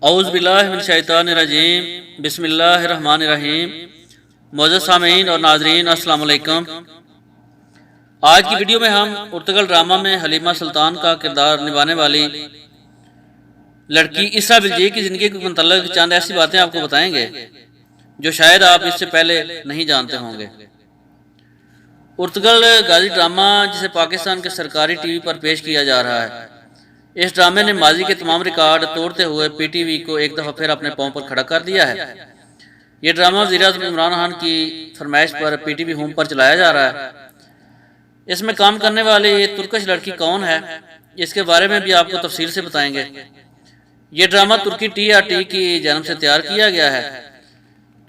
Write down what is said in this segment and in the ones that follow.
اعوذ باللہ من الشیطان الرجیم، بسم اللہ الرحمن الرحیم۔ معزز سامعین اور ناظرین، السلام علیکم۔ آج کی ویڈیو میں ہم ارطغرل ڈرامہ میں حلیمہ سلطان کا کردار نبھانے والی لڑکی اسرا بلجیک کی زندگی کے متعلق چند ایسی باتیں آپ کو بتائیں گے جو شاید آپ اس سے پہلے نہیں جانتے ہوں گے۔ ارطغرل غازی ڈرامہ، جسے پاکستان کے سرکاری ٹی وی پر پیش کیا جا رہا ہے، اس ڈرامے نے ماضی کے تمام ریکارڈ توڑتے ہوئے پی ٹی وی کو ایک دفعہ پھر اپنے پاؤں پر کھڑا کر دیا ہے۔ یہ ڈرامہ وزیر اعظم عمران خان کی فرمائش پر پی ٹی وی ہوم پر چلایا جا رہا ہے۔ اس میں کام کرنے والی یہ ترکش لڑکی کون ہے، اس کے بارے میں بھی آپ کو تفصیل سے بتائیں گے۔ یہ ڈرامہ ترکی ٹی آر ٹی کی جانب سے تیار کیا گیا ہے۔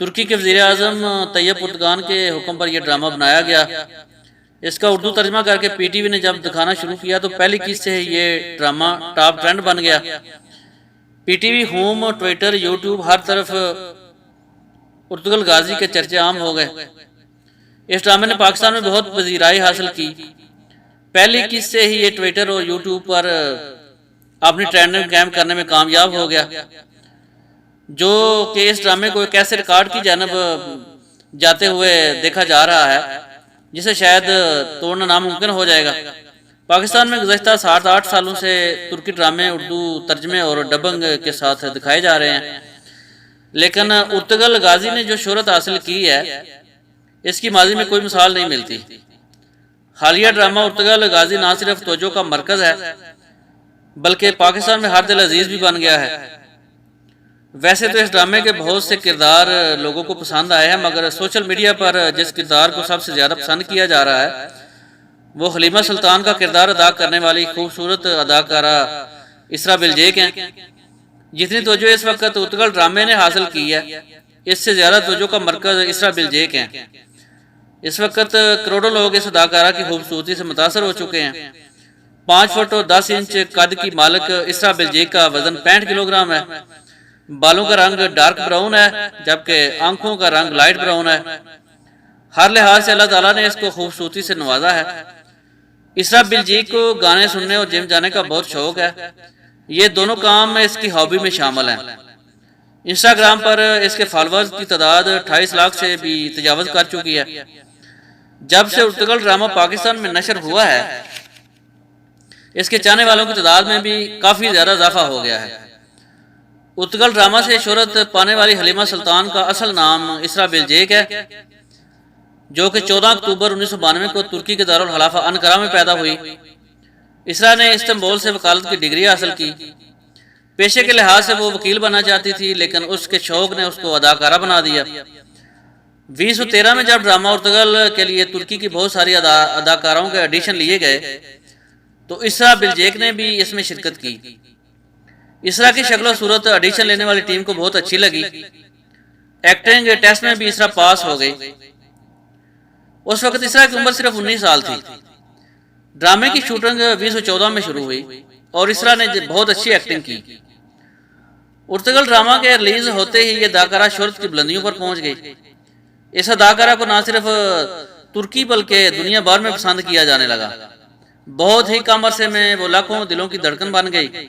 ترکی کے وزیر اعظم طیب اردگان کے حکم پر یہ ڈرامہ بنایا گیا۔ اس کا اردو ترجمہ کر کے پی ٹی وی نے جب دکھانا شروع کیا تو پہلی قسط سے یہ ڈرامہ ٹاپ ٹرینڈ بن گیا۔ P T V home, Twitter, YouTube, ہر طرف ارطغرل غازی کے چرچے عام ہو گئے۔ اس ڈرامے نے پاکستان میں بہت پذیرائی حاصل کی۔ پہلی قسط سے ہی یہ ٹویٹر اور یوٹیوب پر اپنی ٹرینڈنگ قائم کرنے میں کامیاب ہو گیا، جو کہ اس ڈرامے کو ایک ایسے ریکارڈ کی جانب جاتے ہوئے دیکھا جا رہا ہے جسے شاید توڑنا ناممکن ہو جائے گا۔ پاکستان میں گزشتہ 7-8 سالوں سے ترکی ڈرامے اردو ترجمے اور ڈبنگ کے ساتھ دکھائے جا رہے ہیں، لیکن ارطغرل غازی نے جو شہرت حاصل کی ہے، اس کی ماضی میں کوئی مثال نہیں ملتی۔ حالیہ ڈرامہ ارطغرل غازی نہ صرف توجہ کا مرکز ہے بلکہ پاکستان میں ہر دل عزیز بھی بن گیا ہے۔ ویسے تو اس ڈرامے کے بہت سے کردار لوگوں کو پسند آئے ہیں، مگر سوشل میڈیا پر جس کردار کو سب سے زیادہ پسند کیا جا رہا ہے وہ حلیمہ سلطان کا کردار ادا کرنے والی خوبصورت اداکارہ اسرا بلجیک ہیں۔ جتنی توجہ اس وقت ارطغرل ڈرامے نے حاصل کی ہے، اس سے زیادہ توجہ کا مرکز اسرا بلجیک ہیں۔ اس وقت کروڑوں لوگ اس اداکارہ کی خوبصورتی سے متاثر ہو چکے ہیں۔ 5 فٹ اور 10 انچ قد کی مالک اسرا بلجیک کا وزن 65 کلو گرام ہے۔ بالوں کا رنگ ڈارک براؤن ہے جبکہ آنکھوں کا رنگ لائٹ براؤن ہے۔ ہر لحاظ سے اللہ تعالیٰ نے اس کو خوبصورتی سے نوازا ہے۔ اسرا بلجیک کو گانے سننے اور جم جانے کا بہت شوق ہے۔ یہ دونوں کام اس کی ہابی میں شامل ہیں۔ انسٹاگرام پر اس کے فالوورز کی تعداد 28 لاکھ سے بھی تجاوز کر چکی ہے۔ جب سے ارطغرل ڈرامہ پاکستان میں نشر ہوا ہے، اس کے چاہنے والوں کی تعداد میں بھی کافی زیادہ اضافہ ہو گیا ہے۔ ارطغرل ڈرامہ سے شہرت پانے والی حلیمہ سلطان کا اصل نام اسرا بلجیک ہے، جو کہ 14 اکتوبر 1992 کو ترکی کے دارالخلافہ انقرہ میں پیدا ہوئی۔ اسرا نے استنبول سے وکالت کی ڈگری حاصل کی۔ پیشے کے لحاظ سے وہ وکیل بننا چاہتی تھی، لیکن اس کے شوق نے اس کو اداکارہ بنا دیا۔ 2013 میں جب ڈرامہ ارطغرل کے لیے ترکی کی بہت ساری اداکاروں کے آڈیشن لیے گئے تو اسرا بلجیک نے بھی اس میں شرکت کی۔ اسرا کی شکل و صورت آڈیشن لینے والی ٹیم کو بہت اچھی لگی۔ ایکٹنگ ٹیسٹ میں بھی اسرا پاس ہو گئی۔ اس وقت اسرا کی عمر صرف 19 سال تھی۔ ڈرامے کی شوٹنگ 2014 میں شروع ہوئی اور اسرا نے بہت اچھی ایکٹنگ کی۔ ارطغرل ڈرامہ کے ریلیز ہوتے ہی یہ اداکارہ شہرت کی بلندیوں پر پہنچ گئی۔ اس اداکارہ کو نہ صرف ترکی بلکہ دنیا بھر میں پسند کیا جانے لگا۔ بہت ہی کم عرصے میں وہ لاکھوں دلوں کی دھڑکن بن گئی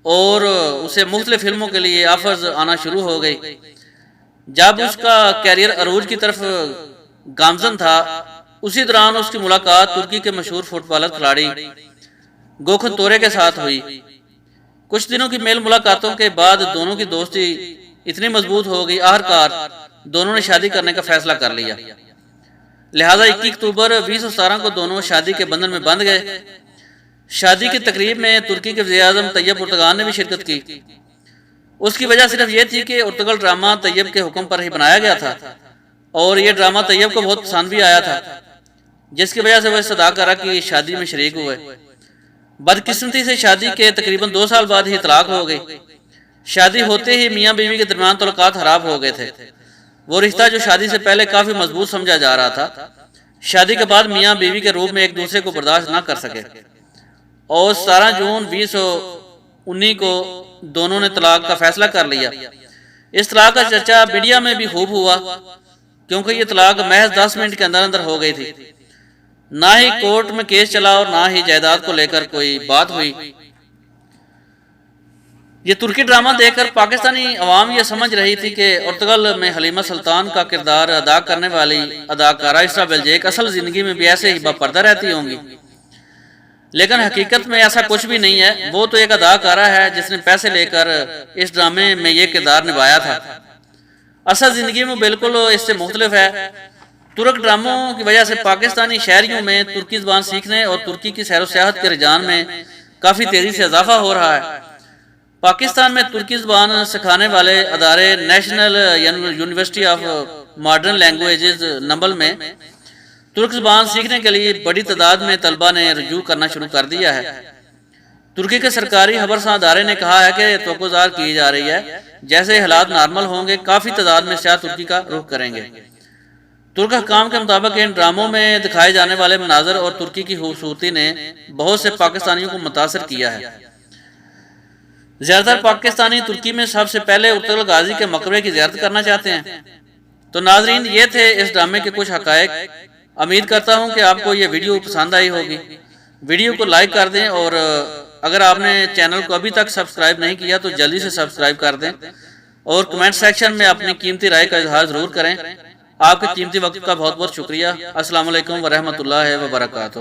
اور اسے مختلف فلموں کے لیے آفرز آنا شروع ہو گئی۔ جب اس کا کیریئر عروج کی طرف گامزن تھا، اسی دوران اس کی ملاقات ترکی کے مشہور فٹ بالر کھلاڑی گوکھن تورے کے ساتھ ہوئی۔ کچھ دنوں کی میل ملاقاتوں کے بعد دونوں کی دوستی اتنی مضبوط ہو گئی، آخرکار دونوں نے شادی کرنے کا فیصلہ کر لیا۔ لہٰذا 21 اکتوبر 2017 کو دونوں شادی کے بندھن میں بندھ گئے۔ شادی کی تقریب میں ترکی کے وزیر اعظم طیب اردگان نے بھی شرکت کی۔ اس کی وجہ صرف یہ تھی کہ ارطغرل ڈرامہ طیب کے حکم پر ہی بنایا گیا تھا اور یہ ڈرامہ طیب کو بہت پسند بھی آیا تھا، جس کی وجہ سے وہ اس اداکارہ کی شادی میں شریک ہوئے۔ بدقسمتی سے شادی کے تقریباً 2 سال بعد ہی طلاق ہو گئی۔ شادی ہوتے ہی میاں بیوی کے درمیان تعلقات خراب ہو گئے تھے۔ وہ رشتہ جو شادی سے پہلے کافی مضبوط سمجھا جا رہا تھا، شادی کے بعد میاں بیوی کے روپ میں ایک دوسرے کو برداشت نہ کر سکے اور 17 جون 2019 کو دونوں نے طلاق کا فیصلہ کر لیا۔ اس طلاق کا چرچا میڈیا میں بھی خوب ہوا کیونکہ یہ طلاق محض 10 منٹ کے اندر ہو گئی تھی۔ نہ ہی کورٹ میں کیس چلا اور نہ ہی جائیداد کو لے کر کوئی بات ہوئی۔ یہ ترکی ڈرامہ دیکھ کر پاکستانی عوام یہ سمجھ رہی تھی کہ ارطغرل میں حلیمہ سلطان کا کردار ادا کرنے والی اداکارہ اسرا بیلجیک اصل زندگی میں بھی ایسے ہی باپردہ رہتی ہوں گی، لیکن حقیقت میں ایسا کچھ بھی نہیں ہے۔ وہ تو ایک اداکارہ ہے جس نے پیسے لے کر اس ڈرامے میں یہ کردار نبھایا تھا، اصل زندگی میں بالکل اس سے مختلف ہے۔ ترک ڈراموں کی وجہ سے پاکستانی شہریوں میں ترکی زبان سیکھنے اور ترکی کی سیر و سیاحت کے رجحان میں کافی تیزی سے اضافہ ہو رہا ہے۔ پاکستان میں ترکی زبان سکھانے والے ادارے national university of modern languages nimble میں ترک زبان سیکھنے کے لیے بڑی تعداد میں طلبہ نے رجوع کرنا شروع کر دیا ہے۔ ترکی کے سرکاری خبرساں ادارے نے کہا ہے کہ توقع کی جا رہی ہے جیسے حالات نارمل ہوں گے کافی تعداد میں سیاح ترکی کا رخ کریں گے۔ ترک حکام کے مطابق ان ڈراموں میں دکھائے جانے والے مناظر اور ترکی کی خوبصورتی نے بہت سے پاکستانیوں کو متاثر کیا ہے۔ زیادہ تر پاکستانی ترکی میں سب سے پہلے ارطغرل غازی کے مقبرے کی زیارت کرنا چاہتے ہیں۔ تو ناظرین، یہ تھے اس ڈرامے کے کچھ حقائق۔ امید کرتا ہوں کہ آپ کو یہ ویڈیو پسند آئی ہوگی۔ ویڈیو کو لائک کر دیں، اور اگر آپ نے چینل کو ابھی تک سبسکرائب نہیں کیا تو جلدی سے سبسکرائب کر دیں، اور کمنٹ سیکشن میں اپنی قیمتی رائے کا اظہار ضرور کریں۔ آپ کے قیمتی وقت کا بہت بہت شکریہ۔ السلام علیکم ورحمۃ اللہ وبرکاتہ۔